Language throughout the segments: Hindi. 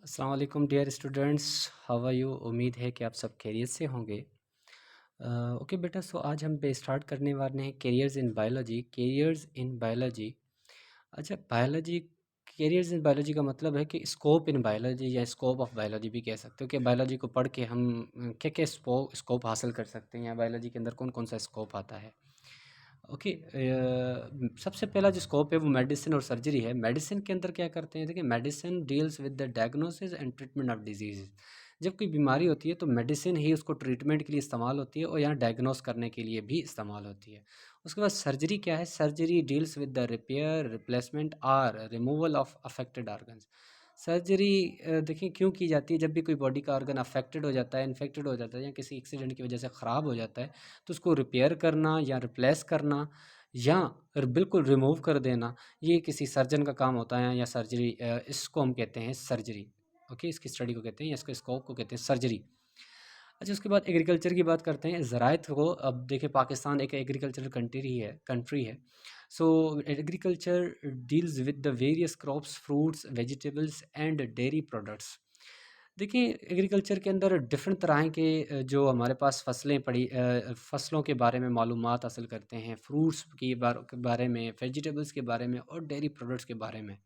अस्सलाम वालेकुम dear students, how are you. उम्मीद है कि आप सब खैरियत से होंगे। ओके बेटा, सो आज हम पे स्टार्ट करने वाले हैं कैरियर्स इन बायोलॉजी। अच्छा, बायोलॉजी, कैरियर्स इन बायोलॉजी का मतलब है कि स्कोप इन बायोलॉजी या स्कोप ऑफ बायोलॉजी भी कह सकते हो कि बायोलॉजी को पढ़ के हम क्या क्या स्कोप हासिल कर सकते हैं या बायोलॉजी के अंदर कौन कौन सा स्कोप आता है। ओके, सबसे पहला जो स्कोप है वो मेडिसिन और सर्जरी है। मेडिसिन के अंदर क्या करते हैं, देखिए, medicine deals with the diagnosis and treatment of disease. जब कोई बीमारी होती है तो मेडिसिन ही उसको ट्रीटमेंट के लिए इस्तेमाल होती है और यहाँ डायग्नोस करने के लिए भी इस्तेमाल होती है। उसके बाद सर्जरी क्या है, surgery deals with the repair, replacement और removal of affected organs. Surgery देखिए क्यों की जाती है, जब भी कोई बॉडी का ऑर्गन अफेक्टेड हो जाता है, इन्फेक्टेड हो जाता है या किसी एक्सीडेंट की वजह से ख़राब हो जाता है, तो उसको रिपेयर करना या रिप्लेस करना या बिल्कुल रिमूव कर देना, ये किसी सर्जन का काम होता है या सर्जरी, इसको हम कहते हैं सर्जरी। ओके, इसकी स्टडी को कहते हैं या इसके स्कोप को कहते हैं सर्जरी। अच्छा, उसके बाद एग्रीकल्चर की बात करते हैं। ज़राइत को, अब देखिए, पाकिस्तान एक एग्रीकल्चरल कंट्री है। सो agriculture deals with the various crops, fruits, vegetables and dairy products. देखिए, एग्रीकल्चर के अंदर डिफरेंट तरह के जो हमारे पास फसलें पड़ी, फसलों के बारे में मालूमात हासिल करते हैं, फ्रूट्स के बारे में, वेजिटेबल्स के बारे में और डेयरी प्रोडक्ट्स के बारे में।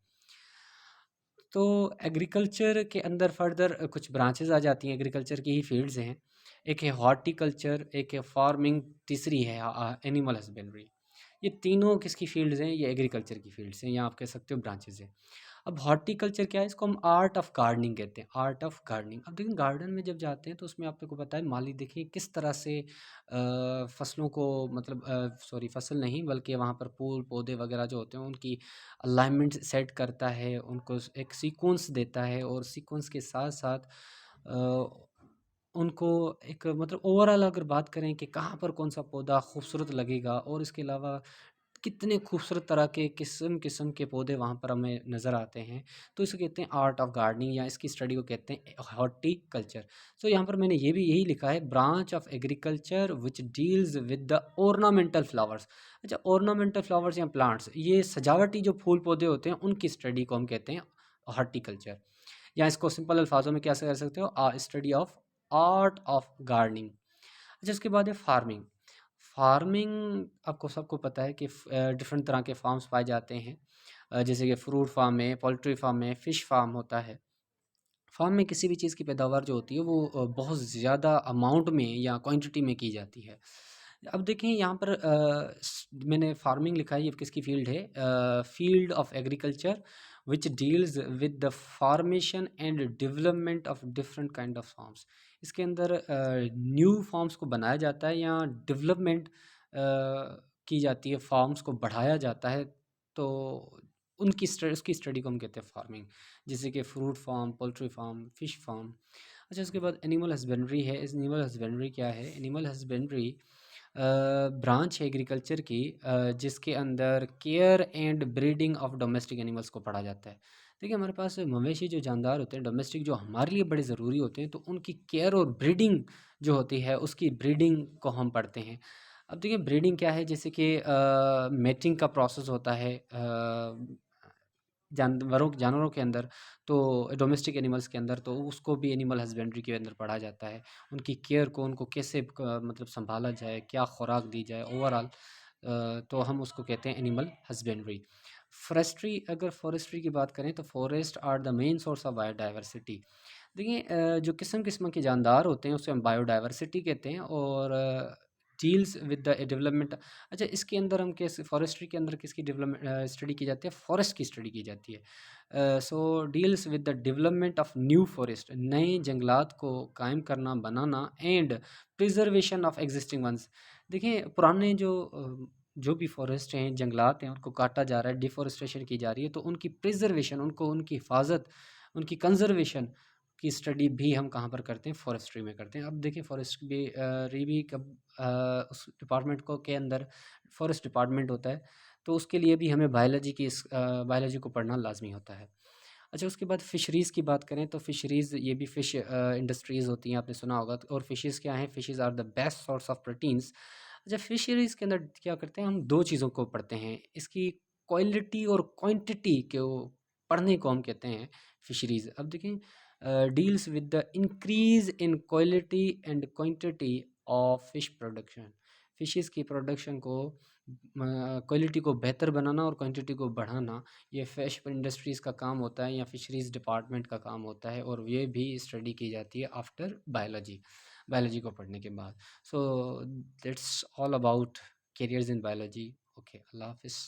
तो एग्रीकल्चर के अंदर फर्दर कुछ ब्रांचेस आ जाती हैं, एग्रीकल्चर की ही फील्ड्स हैं। एक है हॉर्टिकल्चर, एक है फार्मिंग, तीसरी है एनिमल हस्बेंड्री। ये तीनों किसकी फील्ड्स हैं, ये एग्रीकल्चर की फील्ड्स हैं, या आप कह सकते हो ब्रांचेस हैं। अब हॉर्टिकल्चर क्या है, इसको हम आर्ट ऑफ गार्डनिंग कहते हैं, आर्ट ऑफ गार्डनिंग। अब देखिए, गार्डन में जब जाते हैं तो उसमें आपको पता है माली, देखिए किस तरह से फसलों को, मतलब सॉरी, फसल नहीं बल्कि वहाँ पर फूल पौधे वगैरह जो होते हैं उनकी अलाइनमेंट सेट करता है, उनको एक सीक्वेंस देता है और सीक्वेंस के साथ साथ उनको एक, मतलब ओवरऑल अगर बात करें कि कहाँ पर कौन सा पौधा खूबसूरत लगेगा और इसके अलावा कितने खूबसूरत तरह के किस्म के पौधे वहाँ पर हमें नज़र आते हैं, तो इसे कहते हैं आर्ट ऑफ गार्डनिंग या इसकी स्टडी को कहते हैं हॉर्टिकल्चर। सो यहाँ पर मैंने ये भी यही लिखा है, branch of agriculture which deals with the ornamental flowers. अच्छा, ऑर्नामेंटल फ्लावर्स या प्लांट्स, ये सजावटी जो फूल पौधे होते हैं उनकी स्टडी को हम कहते हैं हॉर्टिकल्चर। या इसको सिंपल अल्फाजों में क्या कर सकते हो, study of art of gardening. अच्छा, उसके बाद है फार्मिंग। फार्मिंग आपको सबको पता है कि डिफरेंट तरह के फार्म्स पाए जाते हैं, जैसे कि फ्रूट फार्म है, पोल्ट्री फार्म है, फ़िश फार्म होता है। फार्म में किसी भी चीज़ की पैदावार जो होती है वो बहुत ज़्यादा अमाउंट में या क्वांटिटी में की जाती है। अब देखिए यहाँ पर मैंने फार्मिंग लिखा है, ये किसकी फील्ड है, field of agriculture which deals with the formation and development of different kind of farms. इसके अंदर न्यू फार्म्स को बनाया जाता है या डेवलपमेंट की जाती है, फार्म्स को बढ़ाया जाता है, तो उसकी स्टडी को हम कहते हैं फार्मिंग। जैसे कि fruit farm, poultry farm, fish farm. अच्छा, उसके बाद एनिमल हस्बेंड्री है। इस एनिमल हस्बेंड्री क्या है, एनिमल हस्बेंड्री ब्रांच है एग्रीकल्चर की, जिसके अंदर care and breeding of domestic animals को पढ़ा जाता है। देखिए, हमारे पास मवेशी जो जानदार होते हैं, डोमेस्टिक, जो हमारे लिए बड़े ज़रूरी होते हैं, तो उनकी केयर और ब्रीडिंग जो होती है, उसकी ब्रीडिंग को हम पढ़ते हैं। अब देखिए, ब्रीडिंग क्या है, जैसे कि मेटिंग का प्रोसेस होता है जानवरों के अंदर, तो डोमेस्टिक एनिमल्स के अंदर, तो उसको भी एनिमल हस्बेंड्री के अंदर पढ़ा जाता है। उनकी केयर को, उनको कैसे मतलब संभाला जाए, क्या खुराक दी जाए ओवरऑल, तो हम उसको कहते हैं एनिमल हस्बेंड्री। फॉरेस्ट्री, अगर फॉरेस्ट्री की बात करें तो forest are the main source of biodiversity. देखिए, जो किस्म किस्म के जानदार होते हैं उसे हम बायोडाइवर्सिटी कहते हैं और डील्स विद द डेवलपमेंट। अच्छा, इसके अंदर हम कैसे, फॉरेस्ट्री के अंदर किसकी डेवलपमेंट स्टडी की जाती है, फॉरेस्ट की स्टडी की जाती है। So deals with the development of new forest, नए जंगलात को कायम करना, बनाना and preservation of existing ones. देखिए, पुराने जो भी फॉरेस्ट हैं, जंगलात हैं, उनको काटा जा रहा है, डिफॉरेस्टेशन की जा रही है, तो उनकी प्रिजर्वेशन, उनकी हिफाजत, उनकी कंजर्वेशन की स्टडी भी हम कहाँ पर करते हैं, फॉरेस्ट्री में करते हैं। अब देखिए, फॉरेस्ट्री भी कब उस डिपार्टमेंट को के अंदर फॉरेस्ट डिपार्टमेंट होता है, तो उसके लिए भी हमें बायोलॉजी को पढ़ना लाजमी होता है। अच्छा, उसके बाद फ़िशरीज़ की बात करें तो फ़िशरीज़, ये भी फ़िश इंडस्ट्रीज़ होती हैं, आपने सुना होगा। और फ़िशेज़ क्या हैं, fishes are the best source of proteins. अच्छा, फ़िशरीज़ के अंदर क्या करते हैं, हम 2 चीज़ों को पढ़ते हैं, इसकी क्वालिटी और क्वांटिटी को पढ़ने को हम कहते हैं फिशरीज़। अब देखें, deals with the increase in quality and quantity of fish production. Fishes की प्रोडक्शन को क्वालिटी को बेहतर बनाना और क्वांटिटी को बढ़ाना, ये फिश इंडस्ट्रीज़ का काम होता है या फिशरीज़ डिपार्टमेंट का काम होता है, और ये भी स्टडी की जाती है आफ्टर बायोलॉजी, बायोलॉजी को पढ़ने के बाद। So that's all about careers in biology. Okay, अल्लाह हाफिज़।